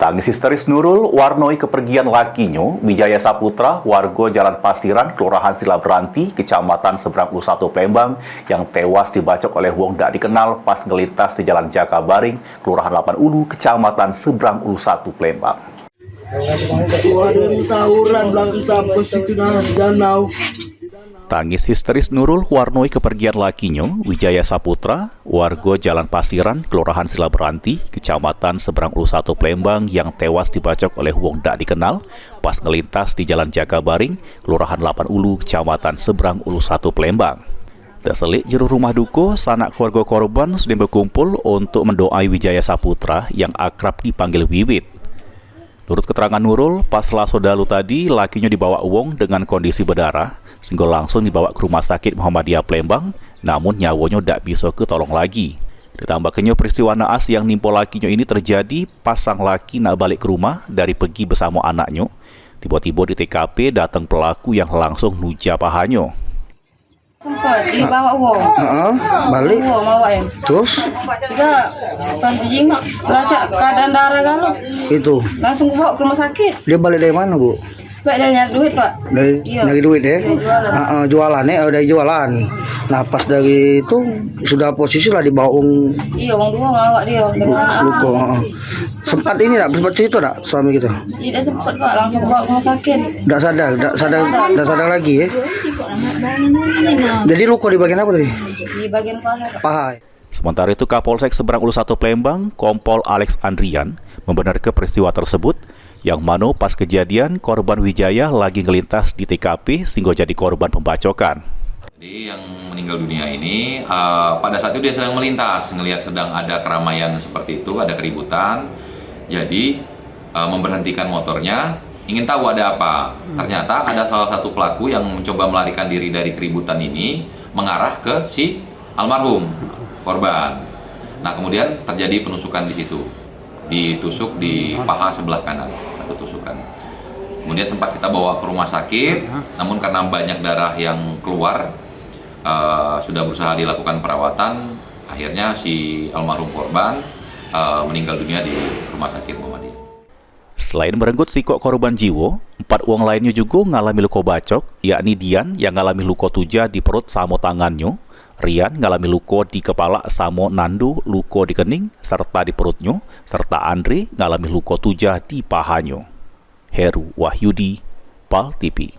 Tangis histeris Nurul warnoi kepergian lakinya, Wijaya Saputra, warga Jalan Pasiran, Kelurahan Silabranti, Kecamatan Seberang Ulu 1 Palembang, yang tewas dibacok oleh wong tak dikenal pas ngelintas di Jalan Jakabaring, Kelurahan 8 Ulu, Kecamatan Seberang Ulu 1 Palembang. Tangis histeris Nurul warnoi kepergian lakinya, Wijaya Saputra, warga Jalan Pasiran, Kelurahan Silabranti, Kecamatan Seberang Ulu 1 Palembang, yang tewas dibacok oleh wong tak dikenal pas ngelintas di Jalan Jakabaring, Kelurahan 8 Ulu, Kecamatan Seberang Ulu 1 Palembang. Terselik jero rumah duka, sanak keluarga korban sudah berkumpul untuk mendoai Wijaya Saputra yang akrab dipanggil Wiwit. Menurut keterangan Nurul, pas laso dalu tadi, lakinya dibawa wong dengan kondisi berdarah, sehingga langsung dibawa ke Rumah Sakit Muhammadiyah Palembang, namun nyawanya tidak bisa ketolong lagi. Ditambah kenyo peristiwa naas yang nimpo lakinya ini terjadi pas sang laki nak balik ke rumah dari pergi bersama anaknya. Tiba-tiba di TKP datang pelaku yang langsung nuja pahanya. Sempat dibawa uang. Balik. Uang bawa ya. Terus? Sudah, pas dijenguk, lacak keadaan darah galau. Itu. Langsung bawa ke rumah sakit. Dia balik dari mana, Bu? Pak, dia nyari duit, Pak. Dari duit ya? Jualan. Jualan ya, dari jualan. Nah, pas dari itu sudah posisi lah dibawa Iya, uang dua bawa dia. luka. Sempat ini tak? Sempat cerita tak suami kita? Tidak sempat, Pak. Langsung bawa ke rumah sakit. Tak sadar lagi ya? Jadi luka di bagian apa tadi? Di bagian paha, Pak. Paha. Sementara itu Kapolsek Seberang Ulu 1 Palembang, Kompol Alex Andrian, membenarkan peristiwa tersebut, yang mana pas kejadian korban Wijaya lagi ngelintas di TKP sehingga jadi korban pembacokan. Jadi yang meninggal dunia ini pada saat itu dia sedang melintas, ngelihat sedang ada keramaian seperti itu, ada keributan. Jadi memberhentikan motornya, ingin tahu ada apa. Ternyata ada salah satu pelaku yang mencoba melarikan diri dari keributan ini mengarah ke si almarhum korban. Nah, kemudian terjadi penusukan di situ. Ditusuk di paha sebelah kanan, satu tusukan. Kemudian sempat kita bawa ke rumah sakit, namun karena banyak darah yang keluar, sudah berusaha dilakukan perawatan, akhirnya si almarhum korban meninggal dunia di Rumah Sakit Muhammadiyah. Selain merenggut sikok korban jiwa, 4 wong lainnya juga ngalami luka bacok, yakni Dian yang ngalami luka tujah di perut sama tangannya, Rian ngalami luka di kepala sama Nando luka di kening serta di perutnya, serta Andre ngalami luka tujah di pahanya. Heru Wahyudi, PAL TV.